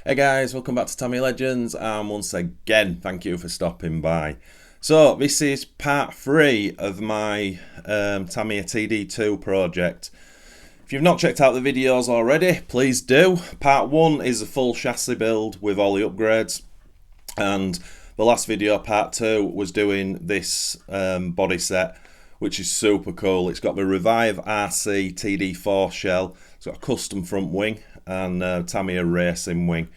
Hey guys, welcome back to Tamiya Legends, and once again, thank you for stopping by. So, this is part 3 of my Tamiya TD2 project. If you've not checked out the videos already, please do. Part 1 is a full chassis build with all the upgrades, and the last video, part 2, was doing this body set, which is super cool. It's got the Revive RC TD4 shell, it's got a custom front wing, and Tamiya Racing wing.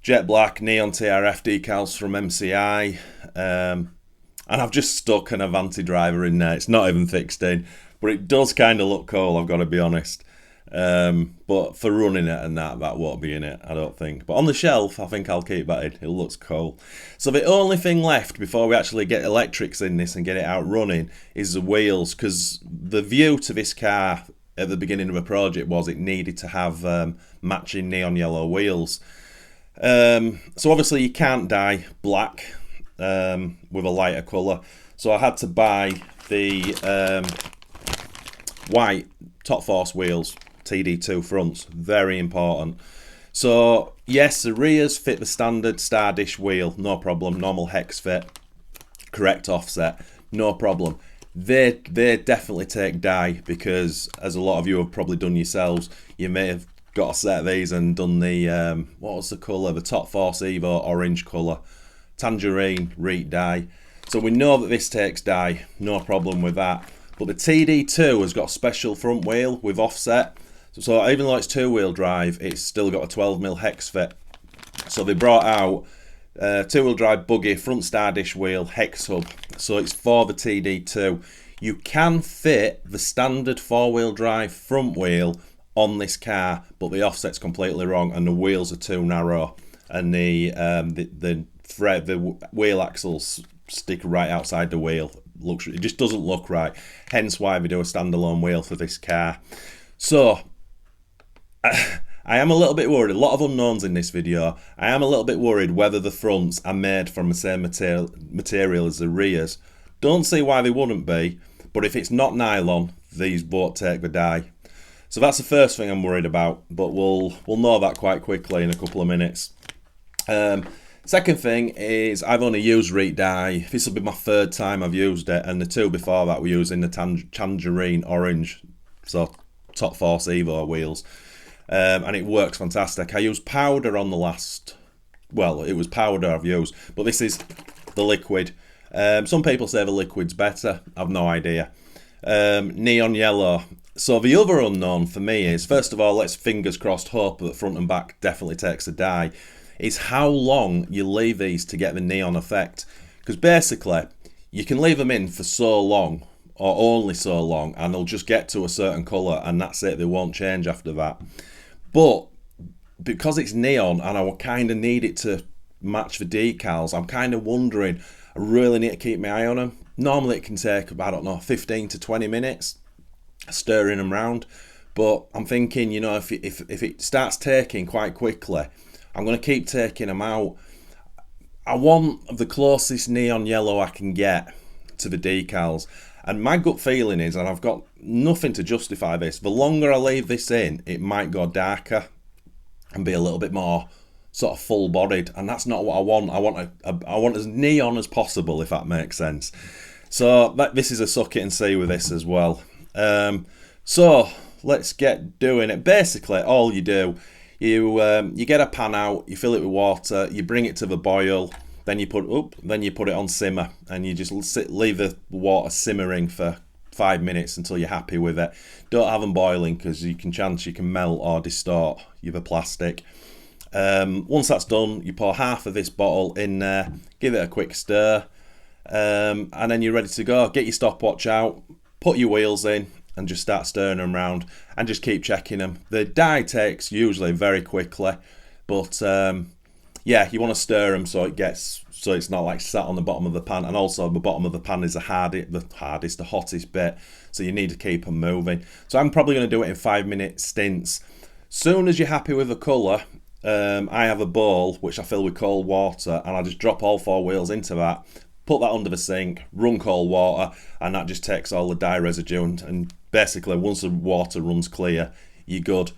Jet black neon TRF decals from MCI, and I've just stuck an Avanti driver in there. It's not even fixed in, but it does kind of look cool, I've got to be honest. But for running it and that won't be in it, I don't think. But on the shelf, I think I'll keep that in. It looks cool. So the only thing left before we actually get electrics in this and get it out running is the wheels, because the view to this car at the beginning of the project was it needed to have matching neon yellow wheels. So obviously you can't dye black with a lighter colour, so I had to buy the white Top Force wheels, TD2 fronts, very important. So yes, the rears fit the standard star dish wheel, no problem, normal hex fit, correct offset, no problem. They definitely take dye, because as a lot of you have probably done yourselves, you may have got a set of these and done the what was the colour, the Top Force Evo orange colour, tangerine reet dye. So we know that this takes dye, no problem with that. But the TD2 has got a special front wheel with offset, so even though it's 2-wheel drive, it's still got a 12mm hex fit. So they brought out 2-wheel drive buggy front star dish wheel hex hub, so it's for the TD2. You can fit the standard 4-wheel drive front wheel on this car, but the offset's completely wrong and the wheels are too narrow, and the wheel axles stick right outside the wheel. It just doesn't look right, hence why we do a standalone wheel for this car. So I am a little bit worried, a lot of unknowns in this video. I am a little bit worried whether the fronts are made from the same material as the rears. Don't see why they wouldn't be, but if it's not nylon, these won't take the dye. So that's the first thing I'm worried about, but we'll know that quite quickly in a couple of minutes. Second thing is, I've only used reet dye. This will be my 3rd time I've used it, and the 2 before that were using the tangerine orange, so Top Force Evo wheels. And it works fantastic. I used powder on the last, well, it was powder I've used, but this is the liquid. Some people say the liquid's better, I've no idea. Neon yellow. So the other unknown for me is, first of all, let's fingers crossed hope that front and back definitely takes a dye, is how long you leave these to get the neon effect. Because basically, you can leave them in for so long, or only so long, and they'll just get to a certain colour and that's it, they won't change after that. But because it's neon and I kind of need it to match the decals, I'm kind of wondering, I really need to keep my eye on them. Normally it can take, I don't know, 15 to 20 minutes stirring them round, but I'm thinking, you know, if it starts taking quite quickly, I'm going to keep taking them out. I want the closest neon yellow I can get to the decals, and my gut feeling is, and I've got nothing to justify this, the longer I leave this in, it might go darker and be a little bit more sort of full bodied, and that's not what I want. I want as neon as possible, if that makes sense. So this is a suck it and see with this as well. So let's get doing it. Basically all you do, you get a pan out, you fill it with water, you bring it to the boil, then you put it on simmer, and you just leave the water simmering for 5 minutes until you're happy with it. Don't have them boiling, because you can melt or distort your plastic. Once that's done, you pour half of this bottle in there, give it a quick stir, and then you're ready to go. Get your stopwatch out, put your wheels in, and just start stirring them around, and just keep checking them. The dye takes usually very quickly, but yeah, you want to stir them so it's not like sat on the bottom of the pan, and also the bottom of the pan is the hottest bit, so you need to keep them moving. So I'm probably going to do it in 5-minute stints. Soon as you're happy with the colour, I have a bowl which I fill with cold water, and I just drop all 4 wheels into that, put that under the sink, run cold water, and that just takes all the dye residue, and basically once the water runs clear, you're good.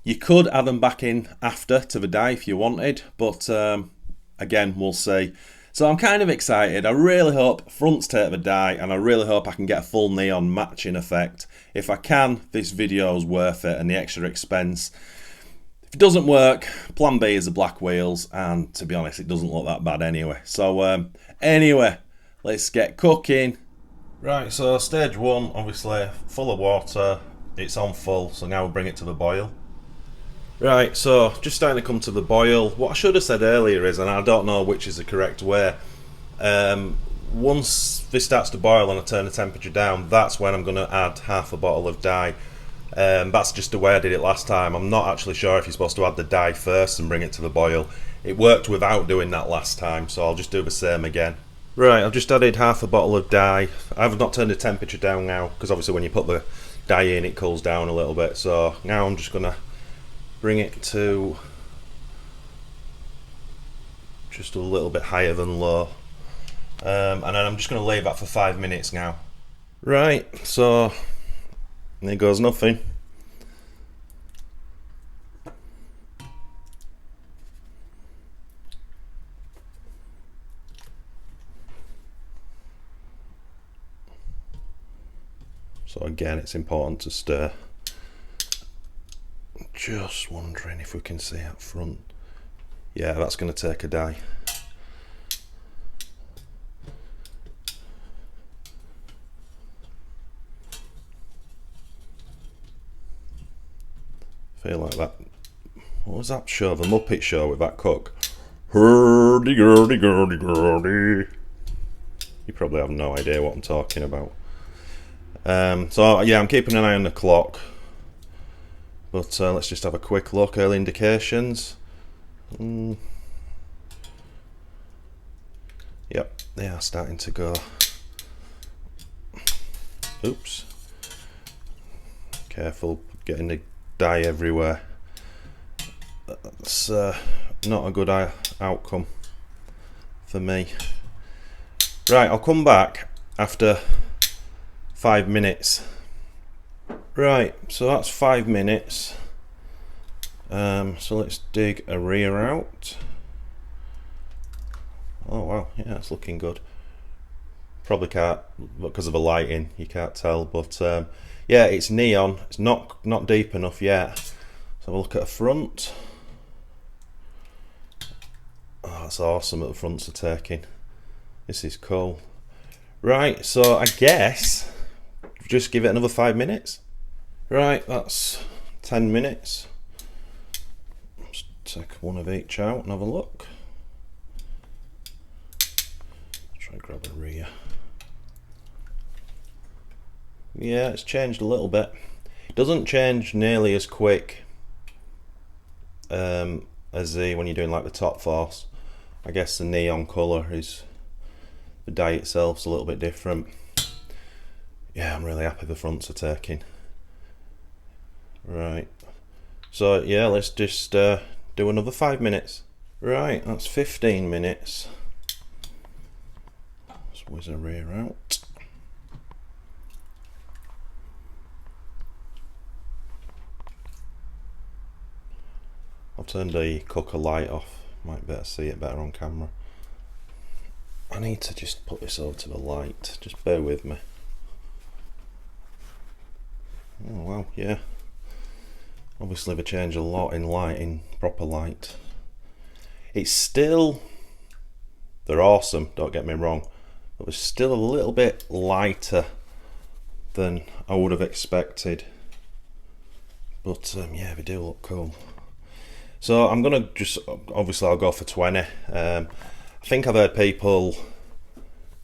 You could add them back in after to the dye if you wanted, but again, we'll see. So I'm kind of excited. I really hope fronts take the dye, and I really hope I can get a full neon matching effect. If I can, this video is worth it and the extra expense. If it doesn't work, plan B is the black wheels, and to be honest, it doesn't look that bad anyway. So anyway, let's get cooking. Right, so stage one, obviously full of water. It's on full, so now we'll bring it to the boil. Right, so just starting to come to the boil. What I should have said earlier is, and I don't know which is the correct way, once this starts to boil and I turn the temperature down, that's when I'm going to add half a bottle of dye. That's just the way I did it last time. I'm not actually sure if you're supposed to add the dye first and bring it to the boil. It worked without doing that last time, so I'll just do the same again. Right, I've just added half a bottle of dye. I've not turned the temperature down now, because obviously when you put the dye in, it cools down a little bit. So now I'm just going to bring it to just a little bit higher than low, and then I'm just going to leave that for 5 minutes now. Right, so there goes nothing. So again, it's important to stir. Just wondering if we can see up front. Yeah, that's going to take a dye. Feel like that. What was that show? The Muppet Show with that cook. Hurdy-gurdy-gurdy-gurdy. You probably have no idea what I'm talking about. So yeah, I'm keeping an eye on the clock. But let's just have a quick look. Early indications. Yep, they are starting to go. Oops. Careful getting the dye everywhere. That's not a good outcome for me. Right, I'll come back after 5 minutes. Right, so that's 5 minutes. So let's dig a rear out. Oh wow, yeah, it's looking good. Probably can't, because of the lighting, you can't tell, but yeah, it's neon. It's not deep enough yet. So we'll look at the front. Oh, that's awesome that the fronts are taking. This is cool. Right, so I guess just give it another 5 minutes. Right, that's 10 minutes. Let's take one of each out and have a look. Try and grab a rear. Yeah, it's changed a little bit. It doesn't change nearly as quick as when you're doing like the top force. I guess the neon colour is, the dye itself's a little bit different. Yeah, I'm really happy the fronts are taking. Right, so yeah, let's just do another 5 minutes. Right, that's 15 minutes. Let's whiz a rear out. I've turned the cooker light off, might better see it better on camera. I need to just put this over to the light, just bear with me. Oh wow, yeah. Obviously they change a lot in lighting, proper light. It's still, they're awesome, don't get me wrong, but they're still a little bit lighter than I would have expected. But yeah, they do look cool. So I'm gonna just, obviously I'll go for 20. I think I've heard people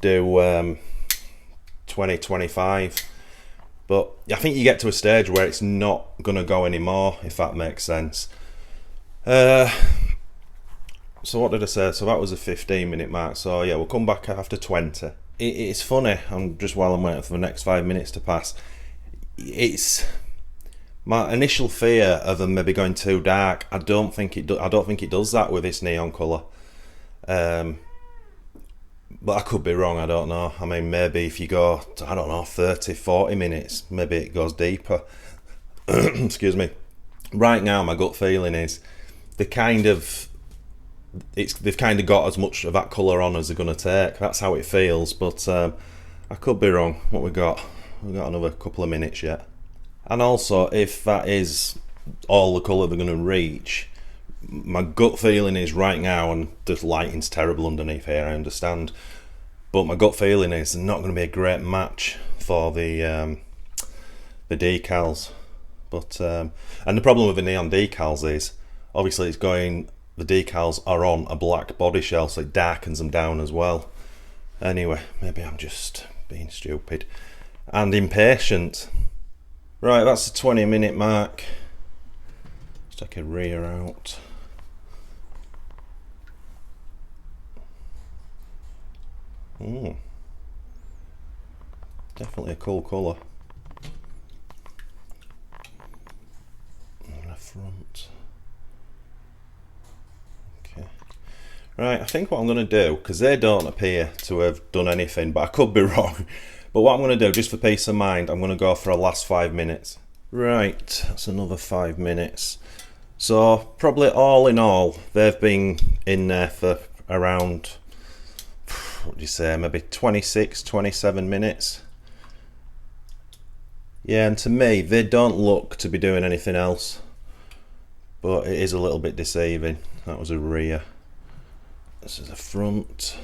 do 20, 25. But I think you get to a stage where it's not going to go anymore, if that makes sense. So what did I say? So that was a 15-minute mark. So yeah, we'll come back after 20. It's funny, while I'm waiting for the next 5 minutes to pass. It's my initial fear of them maybe going too dark. I don't think it does that with this neon colour. But I could be wrong, I don't know. I mean, maybe if you go, I don't know, 30, 40 minutes, maybe it goes deeper. Excuse me. right now my gut feeling is they've kind of got as much of that colour on as they're going to take. That's how it feels, but I could be wrong. What we got? We've got another couple of minutes yet. And also, if that is all the colour they're going to reach, my gut feeling is right now, and the lighting's terrible underneath here, I understand, but my gut feeling is they're not going to be a great match for the decals. But and the problem with the neon decals is obviously the decals are on a black body shell, so it darkens them down as well. Anyway, maybe I'm just being stupid and impatient. Right, that's the 20-minute mark. Let's take a rear out. Definitely a cool colour. And the front. Okay. Right, I think what I'm going to do, because they don't appear to have done anything, but I could be wrong. But what I'm going to do, just for peace of mind, I'm going to go for a last 5 minutes. Right, that's another 5 minutes. So probably all in all, they've been in there for around, what do you say, maybe 26, 27 minutes. Yeah, and to me, they don't look to be doing anything else. But it is a little bit deceiving. That was a rear. This is a front.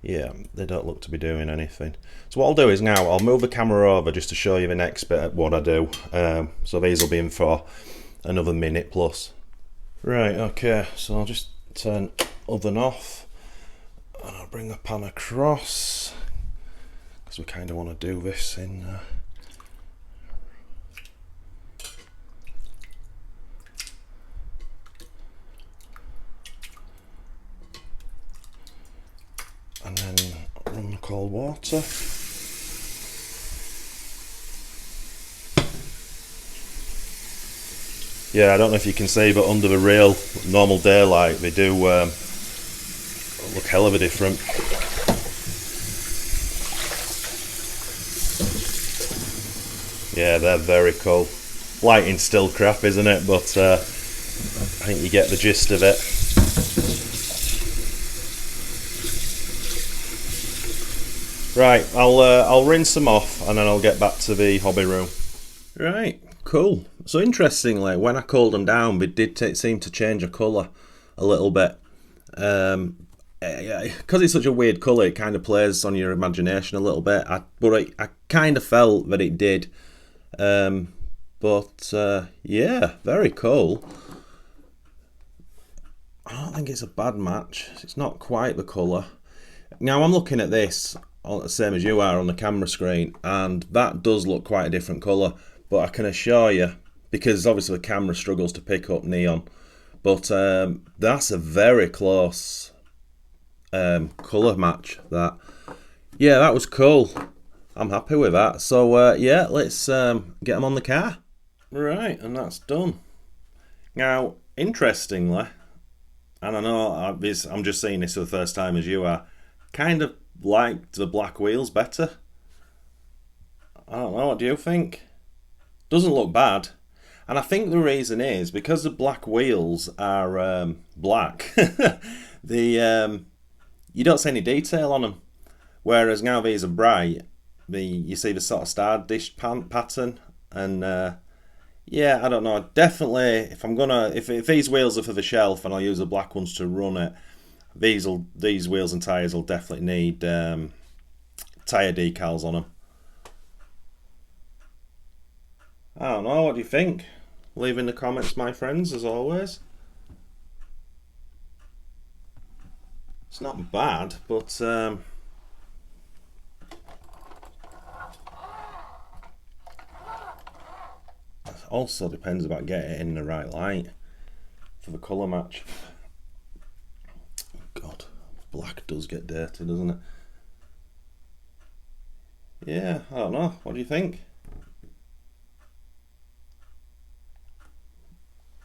Yeah, they don't look to be doing anything. So what I'll do is now, I'll move the camera over just to show you the next bit of what I do. So these will be in for another minute plus. Right, okay, so I'll just turn oven off. And I'll bring the pan across. Because we kind of want to do this in... and then run the cold water. Yeah, I don't know if you can see, but under the real normal daylight, they do look hell of a different. Yeah, they're very cool. Lighting's still crap, isn't it? But I think you get the gist of it. Right, I'll rinse them off and then I'll get back to the hobby room. Right, cool. So interestingly, when I cooled them down, they did seem to change a colour a little bit. Because it's such a weird colour, it kind of plays on your imagination a little bit. But I kind of felt that it did. Yeah, very cool. I don't think it's a bad match. It's not quite the colour. Now I'm looking at this, the same as you are on the camera screen, and that does look quite a different colour. But I can assure you, because obviously the camera struggles to pick up neon, but that's a very close colour match. That was cool. I'm happy with that. So yeah, let's get them on the car. Right, and that's done. Now, interestingly, and I know I'm just seeing this for the first time as you are, kind of liked the black wheels better. I don't know, what do you think? Doesn't look bad. And I think the reason is because the black wheels are black, you don't see any detail on them. Whereas now these are bright, you see the sort of star dish pattern, and yeah, I don't know. Definitely, if these wheels are for the shelf and I'll use the black ones to run it, these wheels and tyres will definitely need tyre decals on them. I don't know, what do you think? Leave in the comments, my friends, as always. It's not bad, but also depends about getting it in the right light for the colour match. God, black does get dirty, doesn't it? Yeah, I don't know. What do you think?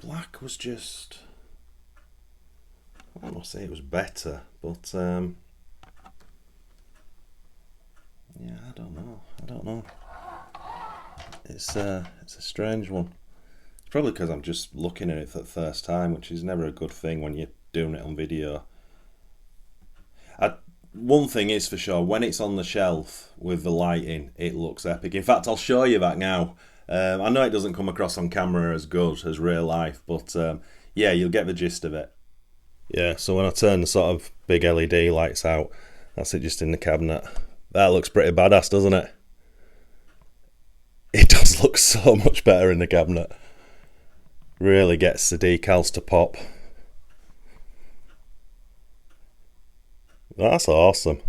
Black was just... I don't want to say it was better, but yeah, I don't know. It's a strange one. It's probably because I'm just looking at it for the first time, which is never a good thing when you're doing it on video. One thing is for sure, when it's on the shelf with the lighting, it looks epic. In fact, I'll show you that now. I know it doesn't come across on camera as good as real life, but yeah, you'll get the gist of it. Yeah, so when I turn the sort of big LED lights out, that's it just in the cabinet. That looks pretty badass, doesn't it? It does look so much better in the cabinet. Really gets the decals to pop. That's awesome.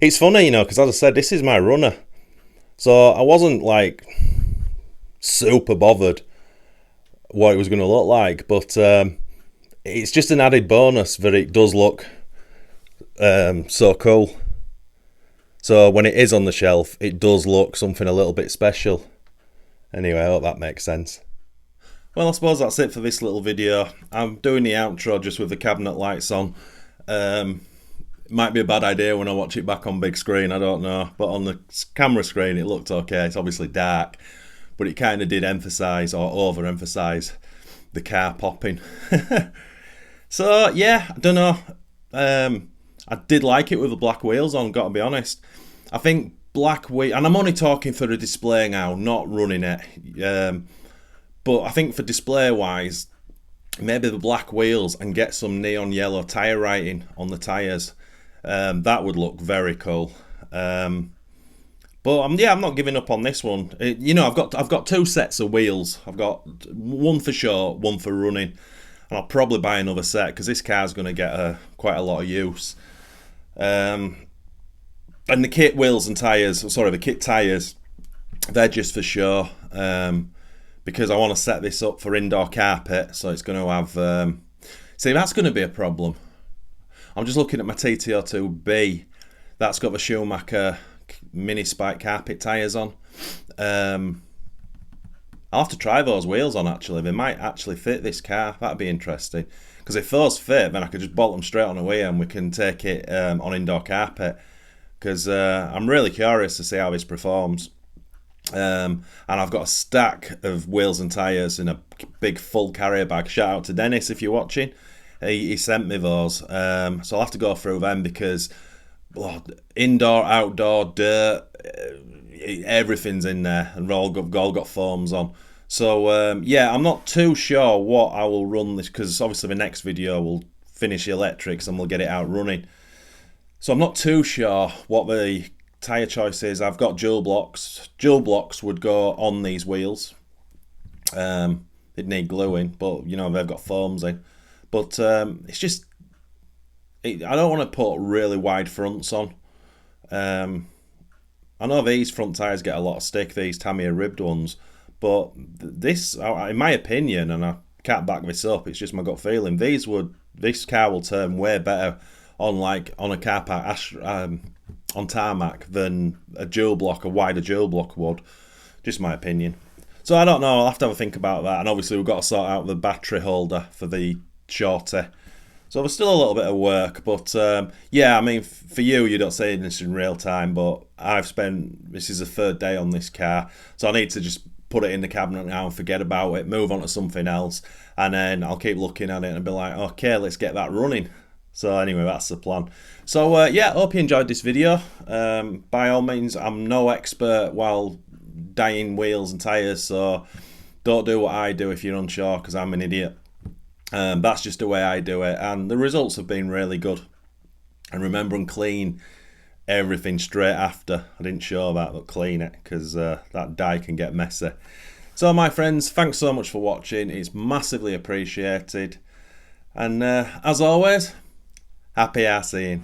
It's funny, you know, because as I said, this is my runner. So I wasn't like super bothered what it was going to look like, but it's just an added bonus that it does look so cool. So when it is on the shelf, it does look something a little bit special. Anyway, I hope that makes sense. Well, I suppose that's it for this little video. I'm doing the outro just with the cabinet lights on. Might be a bad idea when I watch it back on big screen, I don't know. But on the camera screen, it looked okay. It's obviously dark, but it kind of did emphasise or overemphasise the car popping. So, yeah, I don't know. I did like it with the black wheels on, got to be honest. I think black wheel, and I'm only talking for the display now, not running it. But I think for display wise, maybe the black wheels and get some neon yellow tyre writing on the tyres. That would look very cool. But I'm not giving up on this one. You know, I've got two sets of wheels. I've got one for short, one for running, and I'll probably buy another set because this car's going to get quite a lot of use. And the kit wheels and tyres, sorry, the kit tyres, they're just for show. Because I want to set this up for indoor carpet, so it's going to have. See, that's going to be a problem. I'm just looking at my TT2B. That's got the Schumacher mini spike carpet tyres on. I'll have to try those wheels on actually. They might actually fit this car. That'd be interesting. Because if those fit, then I could just bolt them straight on the wheel and we can take it on indoor carpet. Because I'm really curious to see how this performs. And I've got a stack of wheels and tyres in a big full carrier bag. Shout out to Dennis if you're watching. He sent me those. So I'll have to go through them because indoor, outdoor, dirt, everything's in there and all got foams on. So yeah, I'm not too sure what I will run this because obviously the next video will finish the electrics and we'll get it out running. So I'm not too sure what the tyre choice is. I've got dual blocks. Dual blocks would go on these wheels. They'd need gluing, but you know they've got foams in. But it's just I don't want to put really wide fronts on. I know these front tyres get a lot of stick, these Tamiya ribbed ones, but this, in my opinion, and I can't back this up, it's just my gut feeling, this car will turn way better on a car park on tarmac than a wider dual block would. Just my opinion. So I don't know, I'll have to have a think about that. And obviously we've got to sort out the battery holder for the shorty. So there's still a little bit of work, but yeah, I mean, for you don't see this in real time, but this is the third day on this car, so I need to just put it in the cabinet now and forget about it, move on to something else, and then I'll keep looking at it and be like, okay, let's get that running. So anyway, that's the plan. So yeah, hope you enjoyed this video. By all means, I'm no expert while dyeing wheels and tyres, so don't do what I do if you're unsure, because I'm an idiot. That's just the way I do it, and the results have been really good. And remember and clean everything straight after. I didn't show that, but clean it, because that dye can get messy. So my friends, thanks so much for watching. It's massively appreciated. And as always, happy arseing.